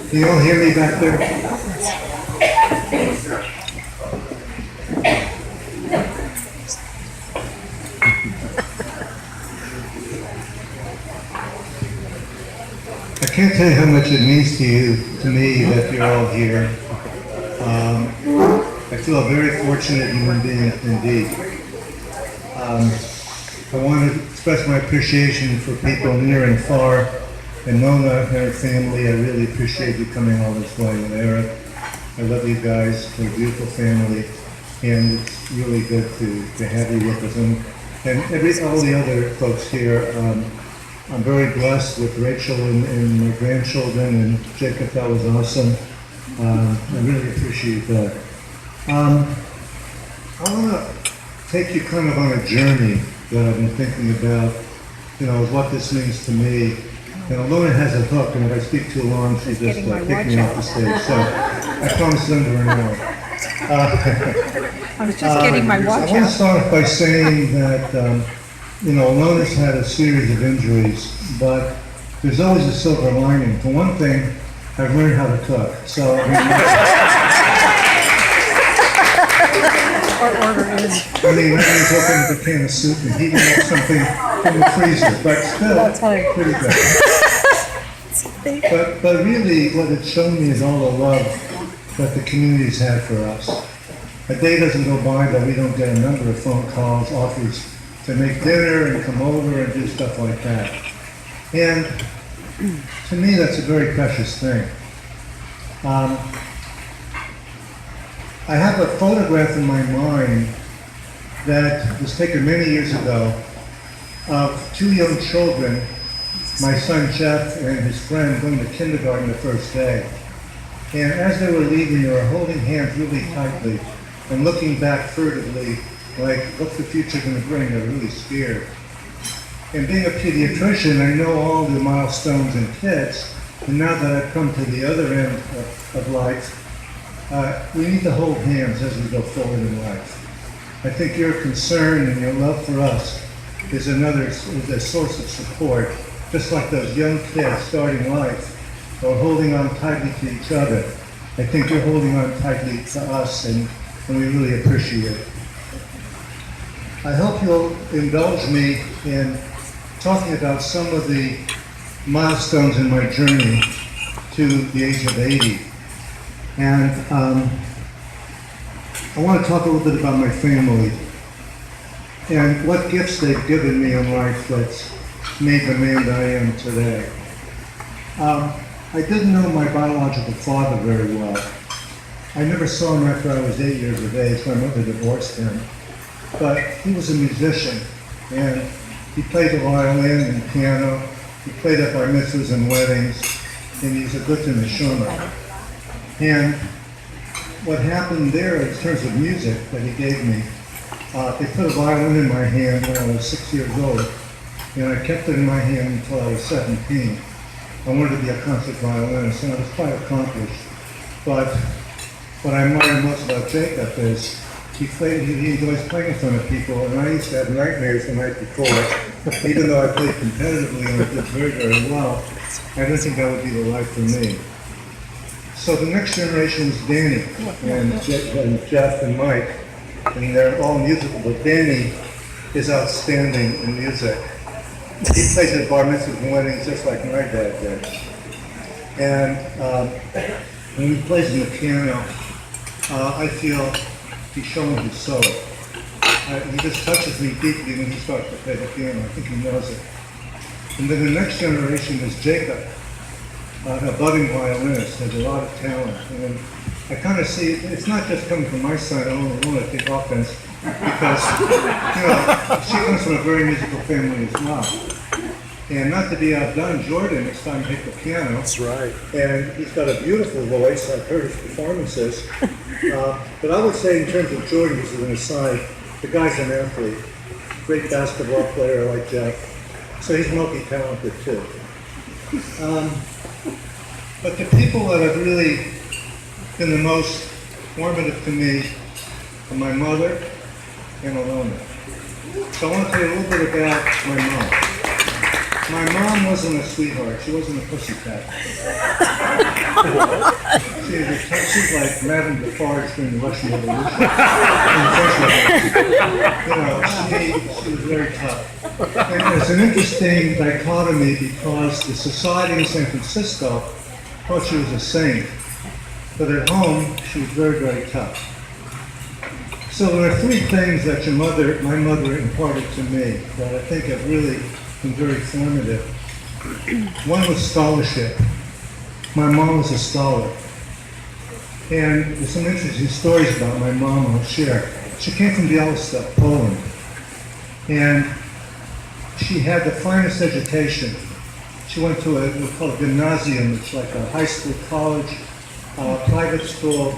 Can you all hear me back there? I can't tell you how much it means to me, that you're all here. I feel a very fortunate human being indeed. I want to express my appreciation for people near and far, and Nona and her family. I really appreciate you coming all this way. And Eric, I love you guys. You're a beautiful family, and it's really good to have you with us. And all the other folks here. I'm very blessed with Rachel and my grandchildren, and Jacob. That was awesome. I really appreciate that. I want to take you kind of on a journey that I've been thinking about, what this means to me. And Alona has a hook, and if I speak too long, she just kick me off the stage. So I promise under an hour. I was just getting my watch out. I want to start off by saying that, Alona's had a series of injuries, but there's always a silver lining. For one thing, I've learned how to cook. So. Our order is. I mean, that means opening up a can of soup and heating up something from the freezer, but still pretty good. But really, what it's shown me is all the love that the community's had for us. A day doesn't go by that we don't get a number of phone calls, offers to make dinner and come over and do stuff like that. And to me, that's a very precious thing. I have a photograph in my mind that was taken many years ago of two young children, my son Jeff and his friend, going to kindergarten the first day. And as they were leaving, they were holding hands really tightly and looking back furtively, like, what's the future going to bring? They're really scared. And being a pediatrician, I know all the milestones in kids, and now that I've come to the other end of life, we need to hold hands as we go forward in life. I think your concern and your love for us is a source of support, just like those young kids starting life or holding on tightly to each other. I think you're holding on tightly to us, and we really appreciate it. I hope you'll indulge me in talking about some of the milestones in my journey to the age of 80. And I want to talk a little bit about my family and what gifts they've given me in life that's made the man that I am today. I didn't know my biological father very well. I never saw him after I was 8 years of age. My mother divorced him. But he was a musician, and he played the violin and piano. He played at bar mitzvahs and weddings, and he's a good shomer. And what happened there in terms of music that he gave me, they put a violin in my hand when I was 6 years old, and I kept it in my hand until I was 17. I wanted to be a concert violinist, and I was quite accomplished. But what I admire most about Jacob is he enjoys playing in front of people, and I used to have nightmares the night before. Even though I played competitively and I did very, very well, I didn't think that would be the life for me. So the next generation is Danny, and Jeff and Mike, and they're all musical, but Danny is outstanding in music. He plays at bar mitzvahs and weddings just like my dad did. And when he plays the piano, I feel he's showing his soul. He just touches me deeply when he starts to play the piano. I think he knows it. And then the next generation is Jacob, a budding violinist, has a lot of talent. And I kind of see, it's not just coming from my side, I don't want to take offense, because, she comes from a very musical family as well. And not to be outdone, Jordan is time to hit the piano. That's right. And he's got a beautiful voice. I've heard his performances. But I would say in terms of Jordan, as an aside, the guy's an athlete. Great basketball player like Jeff. So he's multi-talented too. But the people that have really been the most formative to me are my mother and Alona. So I want to tell you a little bit about my mom. My mom wasn't a sweetheart. She wasn't a pussycat. She's like Madame Defarge during the Russian Revolution. You know, she was very tough. And it's an interesting dichotomy because the society in San Francisco thought she was a saint, but at home she was very, very tough. So there are three things that my mother imparted to me that I think have really been very formative. One was scholarship. My mom was a scholar. And there's some interesting stories about my mom I'll share. She came from Białystok, Poland. And she had the finest education. She went to what we call a gymnasium. It's like a high school, college, private school.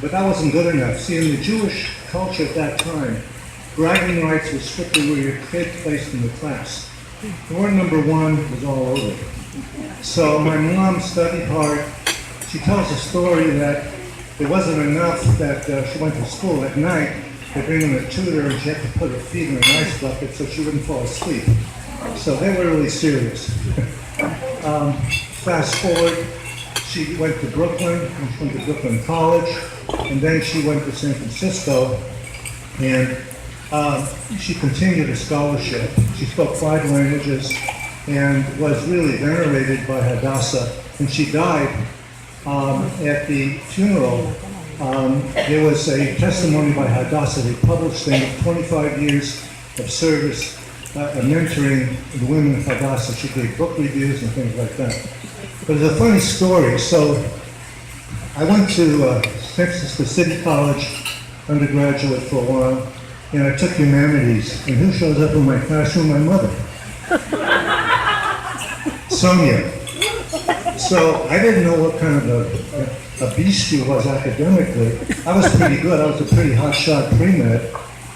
But that wasn't good enough. See, in the Jewish culture at that time, bragging rights was strictly where your kid placed in the class. Word number one was all over. So my mom studied hard. She tells a story that it wasn't enough that she went to school at night. They bring in a tutor and she had to put her feet in an ice bucket so she wouldn't fall asleep. So they were really serious. Fast forward, she went to Brooklyn, and she went to Brooklyn College, and then she went to San Francisco, and she continued her scholarship. She spoke 5 languages and was really venerated by Hadassah, and she died at the funeral. There was a testimony by Hadassah. They published in 25 years of service, mentoring the women of Hadassah. She gave book reviews and things like that. But it's a funny story. So I went to San Francisco City College undergraduate for a while, and I took humanities. And who shows up in my classroom? My mother, Sonia. So I didn't know what kind of a beast she was academically. I was pretty good. I was a pretty hotshot pre-med.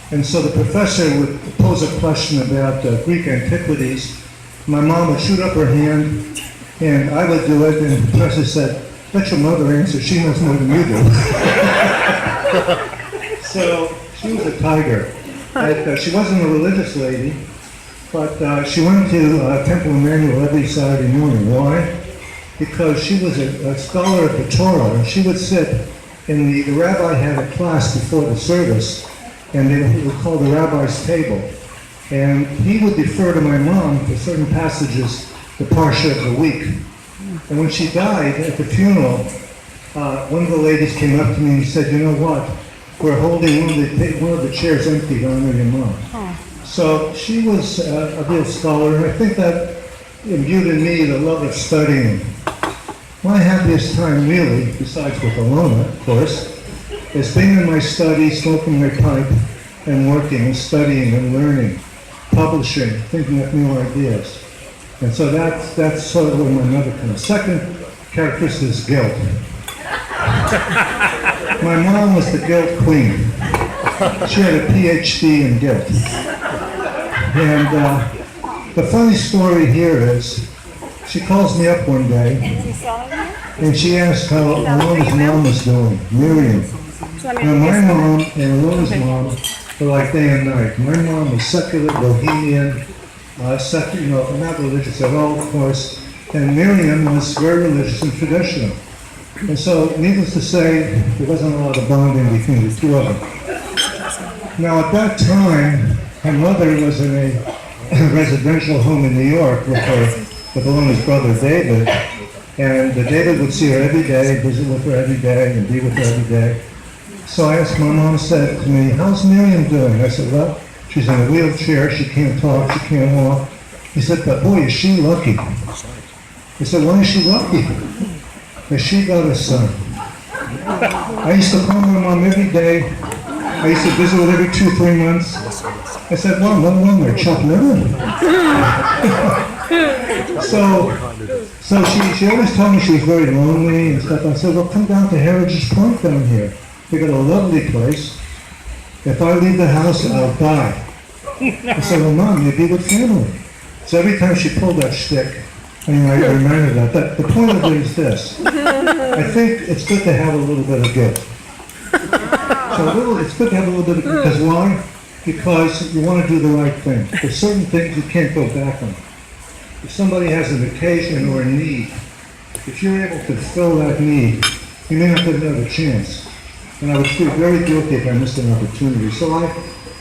And so the professor would pose a question about Greek antiquities. My mom would shoot up her hand, and I would do it, and the professor said, "Let your mother answer. She knows more than you do." So she was a tiger. She wasn't a religious lady, but she went to Temple Emmanuel every Saturday morning. Why? Because she was a scholar of the Torah, and she would sit in the rabbi had a class before the service, and it was called the rabbi's table. And he would defer to my mom for certain passages, the parsha of the week. And when she died at the funeral, one of the ladies came up to me and said, "You know what? We're holding one of the chairs empty to honor your mom." Oh. So she was a real scholar, and I think that imbued in me the love of studying. My happiest time really, besides with Alona, of course, is being in my study, smoking my pipe, and working and studying and learning, publishing, thinking of new ideas. And so that's sort of where my mother comes. Second characteristic is guilt. My mom was the guilt queen. She had a PhD in guilt. And the funny story here is, she calls me up one day, and she asked how Alona's mom was doing, Miriam. Now my mom and Alona's mom were like day and night. My mom was secular, bohemian, not religious at all, of course, and Miriam was very religious and traditional. And so, needless to say, there wasn't a lot of bonding between the two of them. Now at that time, her mother was in a residential home in New York with Alona's brother David, and David would see her every day, visit with her every day, and be with her every day. So I asked, my mom said to me, "How's Miriam doing?" I said, "Well, she's in a wheelchair, she can't talk, she can't walk." He said, "But boy, is she lucky." I said, "Why is she lucky?" Because she got a son. I used to call my mom every day. I used to visit with her every 2-3 months. I said, "Mom, what wrong there? Chopped liver?" So she always told me she was very lonely and stuff. I said, "Well, come down to Heritage Point down here. We got a lovely place. If I leave the house, I'll die." I said, "Well, Mom, you'd be with family." So every time she pulled that shtick, I reminded her that. The point of it is this. I think it's good to have a little bit of guilt. So it's good to have a little bit of guilt. Because why? Because you want to do the right thing. There's certain things you can't go back on. if somebody has an occasion or a need, if you're able to fill that need, you may not get another chance. And I would feel very guilty if I missed an opportunity. So I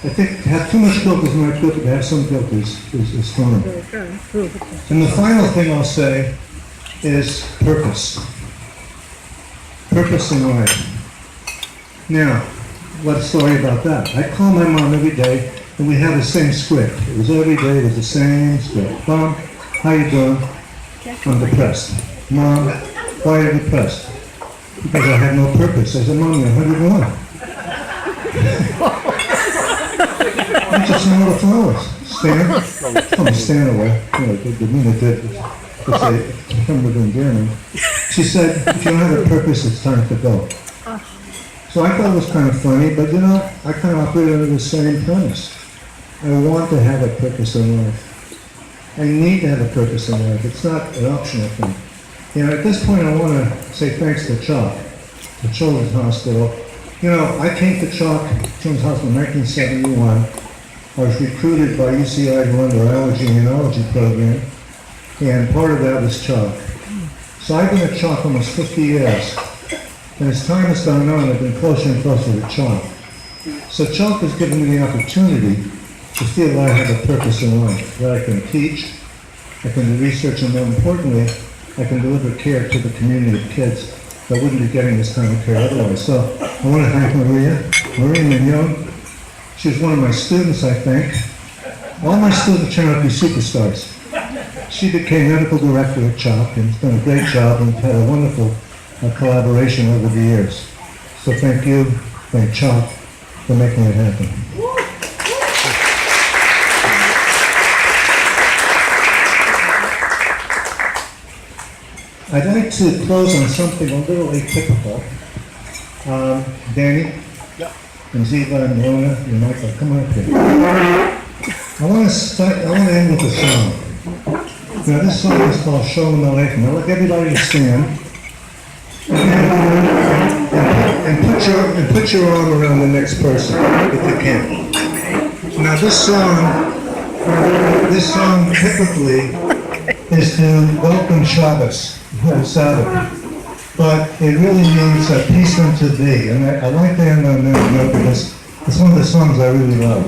think to have too much guilt is not good, but to have some guilt is fine. And the final thing I'll say is purpose. Purpose in life. Now, what a story about that. I call my mom every day, and we have the same script. It was every day, it was the same script. Mom, how you doing? I'm depressed. Mom, why are you depressed? Because I have no purpose. I said, Mom, you're 101. I just some little flowers. Stand away. You know, the minute that it's a term of endearment. She said, if you don't have a purpose, it's time to go. So I thought it was kind of funny, but you know, I kind of operated under the same premise. I want to have a purpose in life. I need to have a purpose in life. It's not an optional thing. You know, at this point, I want to say thanks to CHOP, the Children's Hospital. You know, I came to CHOP, Children's Hospital, in 1971. I was recruited by UCI to run their allergy and immunology program, and part of that was CHOP. So I've been at CHOP almost 50 years. And as time has gone on, I've been closer and closer to CHOP. So CHOP has given me the opportunity to feel that I have a purpose in life, that I can teach, I can do research, and more importantly, I can deliver care to the community of kids that wouldn't be getting this kind of care otherwise. So I want to thank Maria Mignon. She was one of my students, I think. All my students turned out to be superstars. She became medical director at CHOP and has done a great job and had a wonderful collaboration over the years. So thank you, thank CHOP for making it happen. I'd like to close on something a little atypical. Danny? Yeah. And Ziva and Rona and Michael, come on up here. I want to end with a song. Now this song is called Shalom Aleichem. Now let everybody stand. And put your arm around the next person, if you can. Now this song typically is to welcome Shabbos, Sabbath. But it really means peace unto thee. And I like to end on that note because it's one of the songs I really love.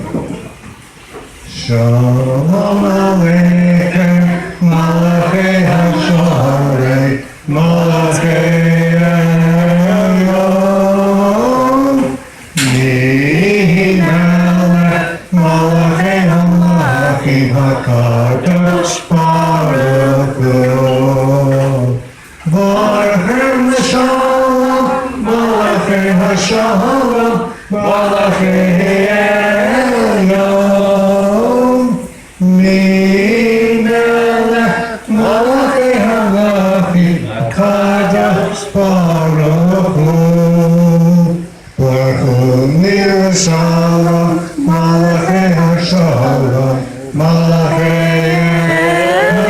Shalom Aleichem, Malachei HaSharei, Malachei Elyon, Mimelech, Malachei HaMalachim HaKadosh Baruch Hu. Baruch Shalom, Malachei HaShalom, Malachei Elyon, Mimelech, Malachei HaMalachim HaKadosh Baruch Hu. Baruch Hu Mir Shalom, Malachei HaShalom, Malachei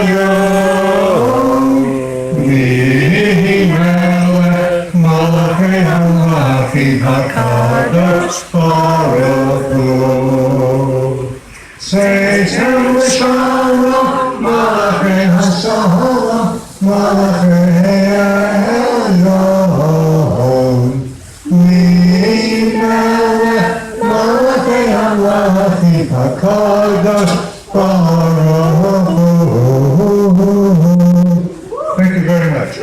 Elyon, Mimelech, Malachei HaMalachim HaKadosh Baruch Hu. Say Shalom, Malachei HaShalom, Malachei Elyon, Mimelech, Malachei HaMalachim HaKadosh Baruch Hu. Thank you very much.